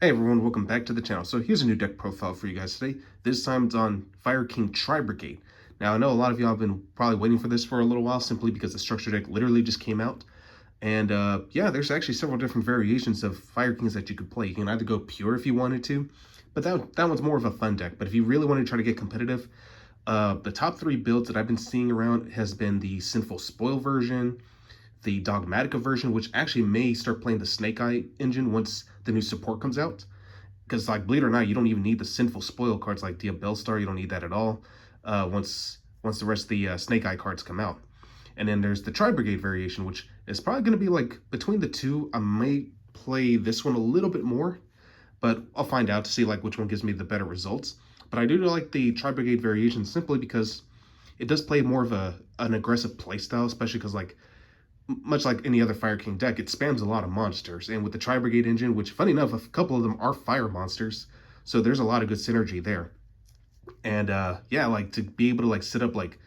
Hey everyone, welcome back to the channel. So here's a new deck profile for you guys today. This time it's on Fire King Tri-Brigade. Now I know a lot of y'all have been probably waiting for this for a little while simply because the structure deck literally just came out. And yeah, there's actually several different variations of Fire Kings that you could play. You can either go pure if you wanted to, but that one's more of a fun deck. But if you really want to try to get competitive, the top three builds that I've been seeing around has been the Sinful Spoil version, the Dogmatica version, which actually may start playing the Snake Eye engine once the new support comes out. Because, like, believe it or not, you don't even need the Sinful Spoil cards like Diabellstar. You don't need that at all once the rest of the Snake Eye cards come out. And then there's the Tri-Brigade variation, which is probably going to be, like, between the two. I may play this one a little bit more, but I'll find out to see, like, which one gives me the better results. But I do like the Tri-Brigade variation simply because it does play more of an aggressive playstyle, especially because, like, much like any other Fire King deck, it spams a lot of monsters. And with the Tri-Brigade engine, which, funny enough, a couple of them are fire monsters, so there's a lot of good synergy there. And yeah, like, to be able to, like, set up, like,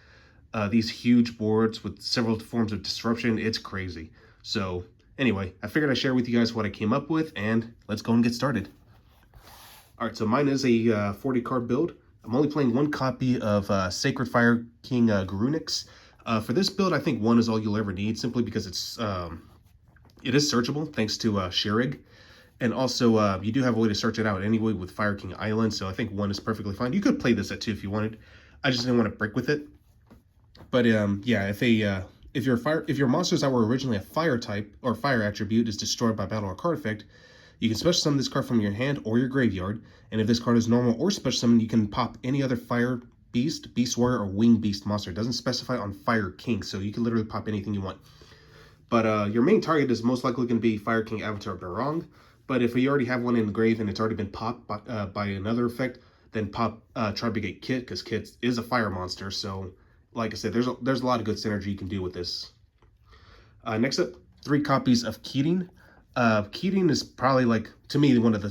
these huge boards with several forms of disruption, it's crazy. So anyway, I figured I'd share with you guys what I came up with, and let's go and get started. All right, so mine is a 40 card build. I'm only playing one copy of Sacred Fire King Garunix. For this build, I think one is all you'll ever need, simply because it is searchable thanks to Shirig, and also you do have a way to search it out anyway with Fire King Island. So I think one is perfectly fine. You could play this at two if you wanted. I just didn't want to break with it. But yeah, if your monsters that were originally a fire type or fire attribute is destroyed by battle or card effect, you can special summon this card from your hand or your graveyard. And if this card is normal or special summon, you can pop any other fire beast, beast warrior, or winged beast monster. It doesn't specify on Fire King, so you can literally pop anything you want. But your main target is most likely going to be Fire King Avatar Barong. But if you already have one in the grave and it's already been popped by another effect, then pop Tri-Brigade Kit, because Kit is a fire monster. So, like I said, there's a lot of good synergy you can do with this. Next up, 3 copies of Keating. Keating is probably, like, to me, one of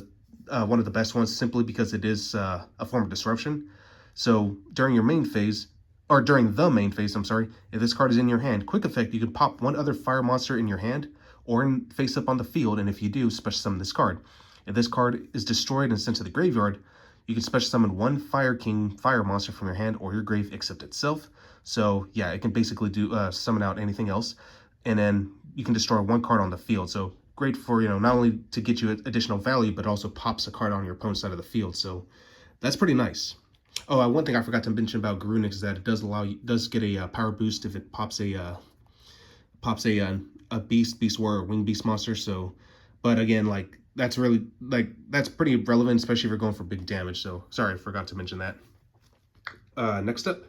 the best ones, simply because it is a form of disruption. So during the main phase, I'm sorry, if this card is in your hand, quick effect, you can pop one other fire monster in your hand or face up on the field, and if you do, special summon this card. If this card is destroyed and sent to the graveyard, you can special summon one Fire King fire monster from your hand or your grave except itself. So yeah, it can basically do summon out anything else, and then you can destroy one card on the field. So great for, not only to get you additional value, but also pops a card on your opponent's side of the field. So that's pretty nice. Oh, one thing I forgot to mention about Garunix is that it does get a power boost if it pops a beast warrior, or winged beast monster. So, but again, like, that's pretty relevant, especially if you're going for big damage. So sorry, I forgot to mention that. Next up,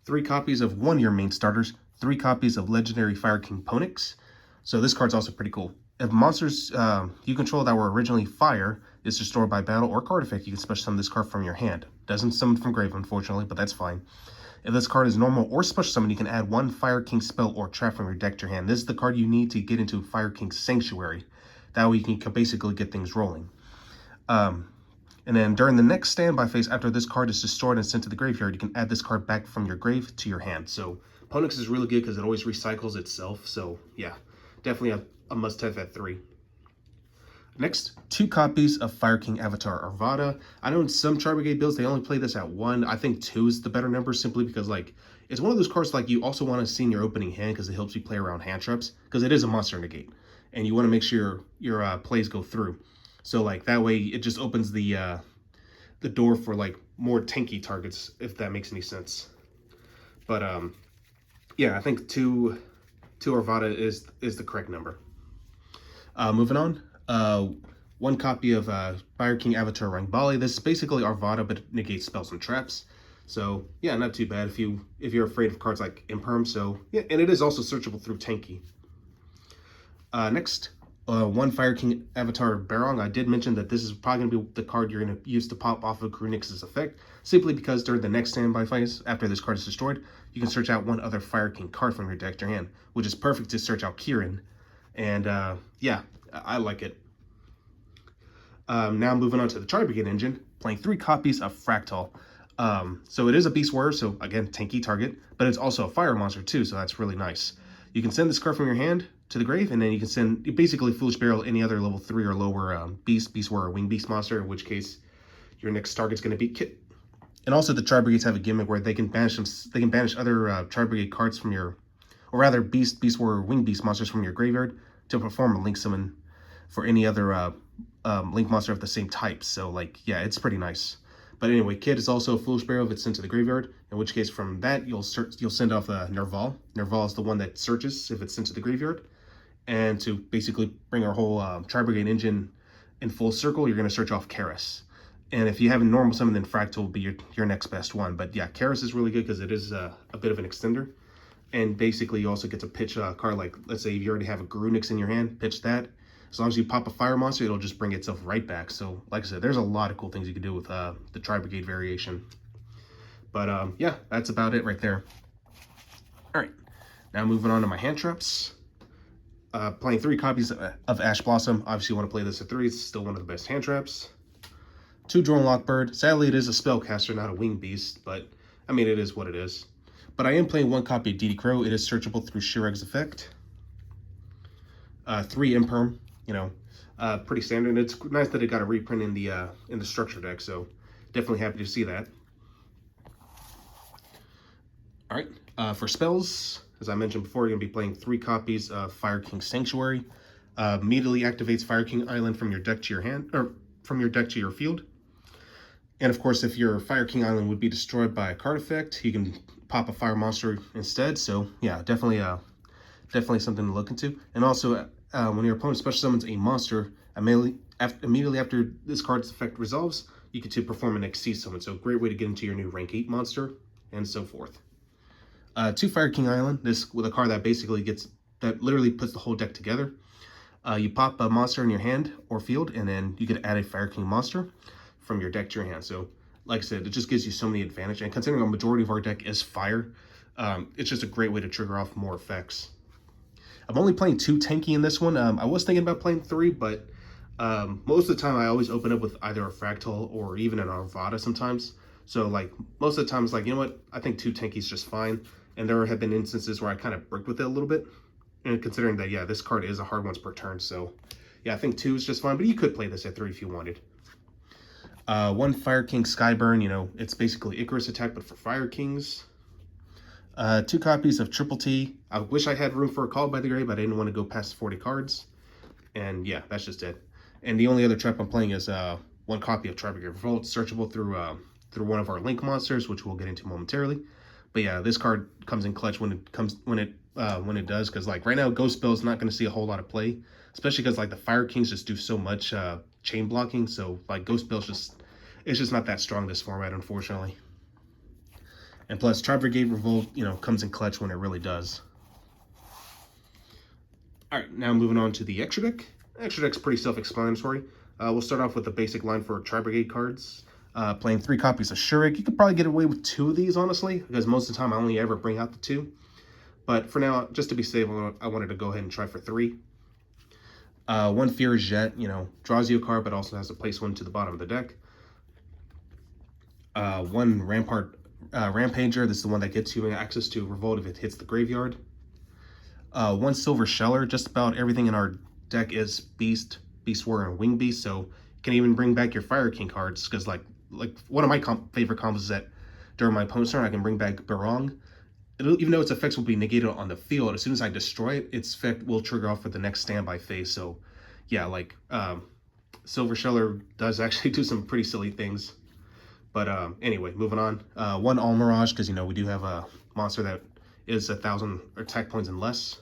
3 copies of one of your main starters, 3 copies of Legendary Fire King Ponix. So this card's also pretty cool. If monsters you control that were originally fire is destroyed by battle or card effect, you can special summon this card from your hand. Doesn't summon from grave, unfortunately, but that's fine. If this card is normal or special summon, you can add one Fire King spell or trap from your deck to your hand. This is the card you need to get into Fire King Sanctuary. That way you can basically get things rolling. And then during the next standby phase, after this card is destroyed and sent to the graveyard, you can add this card back from your grave to your hand. So Ponix is really good because it always recycles itself. So yeah, definitely a must-have at 3. Next, 2 copies of Fire King Avatar Arvada. I know in some Tri-Brigade builds, they only play this at 1. I think 2 is the better number, simply because, like, it's one of those cards, like, you also want to see in your opening hand because it helps you play around hand traps, because it is a monster negate, and you want to make sure your plays go through. So, like, that way it just opens the door for, like, more tanky targets, if that makes any sense. But yeah, I think 2 Arvada is the correct number. Moving on. 1 copy of Fire King Avatar Rangbali. This is basically Arvada, but it negates spells and traps. So yeah, not too bad if you're afraid of cards like Imperm. So yeah, and it is also searchable through Tanky. Next, 1 Fire King Avatar Barong. I did mention that this is probably going to be the card you're going to use to pop off of Garunix's effect, simply because during the next standby phase, after this card is destroyed, you can search out one other Fire King card from your deck to your hand, which is perfect to search out Kieran. And yeah, I like it. Now moving on to the Tri-Brigade engine, playing 3 copies of Fraktall. So it is a beast warrior, so again, tanky target, but it's also a fire monster too, so that's really nice. You can send this card from your hand to the grave, and then you can send basically Foolish Burial any other level 3 or lower beast, Warrior, or Wing Beast monster, in which case your next target's going to be Kit. And also the Tri-Brigades have a gimmick where they can banish them. They can banish other Tri-Brigade cards from your, or rather Beast, Warrior, or Wing Beast monsters from your graveyard to perform a Link Summon for any other Link monster of the same type. So like, yeah, it's pretty nice. But anyway, Kit is also a Foolish Burial if it's sent to the graveyard, in which case from that you'll send off Nerval. Nerval is the one that searches if it's sent to the graveyard. And to basically bring our whole Tri-Brigade engine in full circle, you're going to search off Karis. And if you have a normal summon, then Fraktall will be your next best one. But yeah, Karis is really good because it is a bit of an extender. And basically, you also get to pitch a card like, let's say if you already have a Garunix in your hand, pitch that. As long as you pop a fire monster, it'll just bring itself right back. So like I said, there's a lot of cool things you can do with the Tri-Brigade variation. But yeah, that's about it right there. All right, now moving on to my hand traps. Playing 3 copies of Ash Blossom. Obviously, you want to play this at 3. It's still one of the best hand traps. 2 Drone Lockbird. Sadly, it is a spellcaster, not a wing beast, but I mean, it is what it is. But I am playing 1 copy of DD Crow. It is searchable through Shireg's effect. 3 Imperm, you know, pretty standard. It's nice that it got a reprint in the structure deck, so definitely happy to see that. All right, for spells, as I mentioned before, you're gonna be playing 3 copies of Fire King Sanctuary. Immediately activates Fire King Island from your deck to your hand, or from your deck to your field. And of course, if your Fire King Island would be destroyed by a card effect, you can pop a fire monster instead. So yeah, definitely something to look into. And also, when your opponent special summons a monster, immediately after this card's effect resolves, you get to perform an XC summon. So great way to get into your new rank 8 monster, and so forth. 2 Fire King Island. This with a card that basically that literally puts the whole deck together. You pop a monster in your hand or field, and then you can add a Fire King monster from your deck to your hand. So like I said, it just gives you so many advantage, and considering a majority of our deck is fire, it's just a great way to trigger off more effects. I'm only playing 2 tanky in this one. I was thinking about playing 3, but most of the time I always open up with either a Fraktall or even an Arvada sometimes. So like most of the time it's like, you know what, I think 2 tanky is just fine. And there have been instances where I kind of bricked with it a little bit, and considering that, yeah, this card is a hard once per turn, so yeah, I think 2 is just fine, but you could play this at 3 if you wanted. 1 Fire King Skyburn, you know, it's basically Icarus attack, but for Fire Kings. 2 copies of Triple T. I wish I had room for a Call by the Grave, but I didn't want to go past 40 cards. And yeah, that's just it. And the only other trap I'm playing is 1 copy of Tri-Brigade Revolt, searchable through one of our Link monsters, which we'll get into momentarily. But yeah, this card comes in clutch when it does, because like right now, Ghost Spell is not going to see a whole lot of play, especially because like the Fire Kings just do so much chain blocking. So like Ghost Spell it's just not that strong this format, unfortunately. And plus, Tri-Brigade Revolt, you know, comes in clutch when it really does. All right, now moving on to the extra deck. Extra deck's pretty self-explanatory. We'll start off with the basic line for Tri-Brigade cards. Playing 3 copies of Shurik. You could probably get away with 2 of these, honestly, because most of the time I only ever bring out the 2. But for now, just to be safe, I wanted to go ahead and try for 3. 1 Fierce Jet, you know, draws you a card, but also has to place 1 to the bottom of the deck. 1 Rampager. This is the one that gets you access to Revolt if it hits the graveyard. 1 Silver Sheller. Just about everything in our deck is Beast, Warrior, and Wing Beast, so you can even bring back your Fire King cards, because like one of my favorite combos is that during my opponent's turn, I can bring back Barong. Even though its effects will be negated on the field, as soon as I destroy it, its effect will trigger off for the next standby phase. So yeah, like Silver Sheller does actually do some pretty silly things. But anyway, moving on. 1 Almirage, because you know we do have a monster that is 1,000 attack points and less.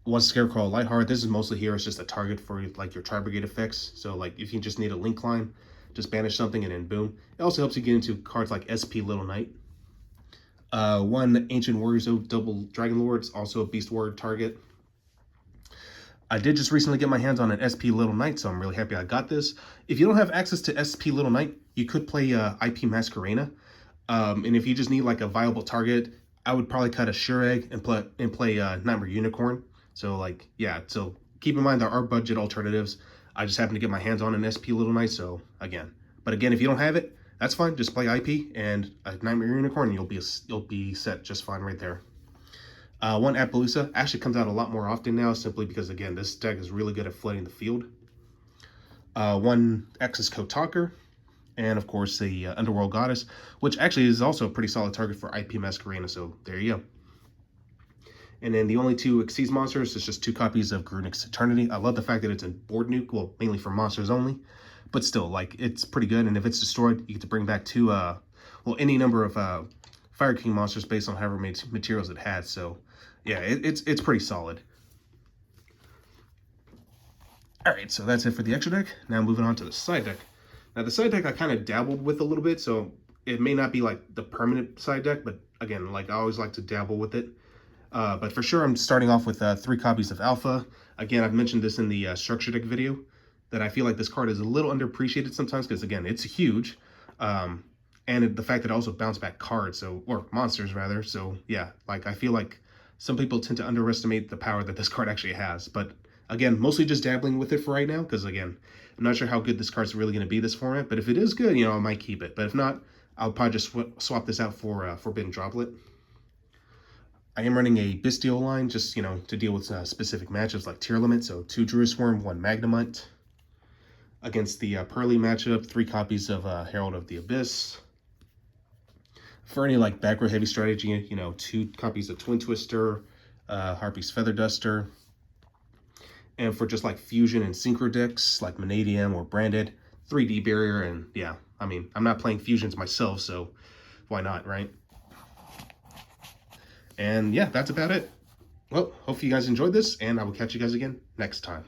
1 Scarecrow Lightheart. This is mostly here. It's just a target for like your Tri-Brigade effects. So like if you just need a link line, just banish something and then boom. It also helps you get into cards like SP Little Knight. 1 Ancient Warriors Double Dragon Lords, also a Beast Warrior target. I did just recently get my hands on an SP Little Knight, so I'm really happy I got this. If you don't have access to SP Little Knight, you could play IP Masquerena. And if you just need like a viable target, I would probably cut a Shureg and play Nightmare Unicorn. So like, yeah, so keep in mind there are budget alternatives. I just happen to get my hands on an SP Little Knight, so again. But again, if you don't have it, that's fine. Just play IP and a Nightmare Unicorn, and you'll be set just fine right there. One Appaloosa actually comes out a lot more often now, simply because, again, this deck is really good at flooding the field. One X's Code Talker, and of course the Underworld Goddess, which actually is also a pretty solid target for IP Masquerena, so there you go. And then the only two Xyz monsters is just 2 copies of Garunix Eternity. I love the fact that it's a board nuke, well, mainly for monsters only, but still, like, it's pretty good. And if it's destroyed, you get to bring back 2, well, any number of Fire King monsters based on however many materials it has. So yeah, it's pretty solid. All right, so that's it for the extra deck. Now moving on to the side deck. Now the side deck I kind of dabbled with a little bit, so it may not be like the permanent side deck, but again, like I always like to dabble with it. But for sure, I'm starting off with 3 copies of Alpha. Again, I've mentioned this in the structure deck video, that I feel like this card is a little underappreciated sometimes, because again, it's huge. And the fact that it also bounce back cards, so, or monsters rather. So yeah, like I feel like some people tend to underestimate the power that this card actually has. But again, mostly just dabbling with it for right now, because again, I'm not sure how good this card's really going to be this format. But if it is good, you know, I might keep it. But if not, I'll probably just swap this out for Forbidden Droplet. I am running a Bestial line, just, you know, to deal with specific matchups like Tier Limit. So 2 Druisworm, 1 Magnemite. Against the Pearly matchup, 3 copies of Herald of the Abyss. For any like back row heavy strategy, you know, 2 copies of Twin Twister, Harpy's Feather Duster. And for just like fusion and synchro decks like Vanadium or Branded, 3D Barrier. And yeah, I mean, I'm not playing fusions myself, so why not, right? And yeah, that's about it. Well, hope you guys enjoyed this, and I will catch you guys again next time.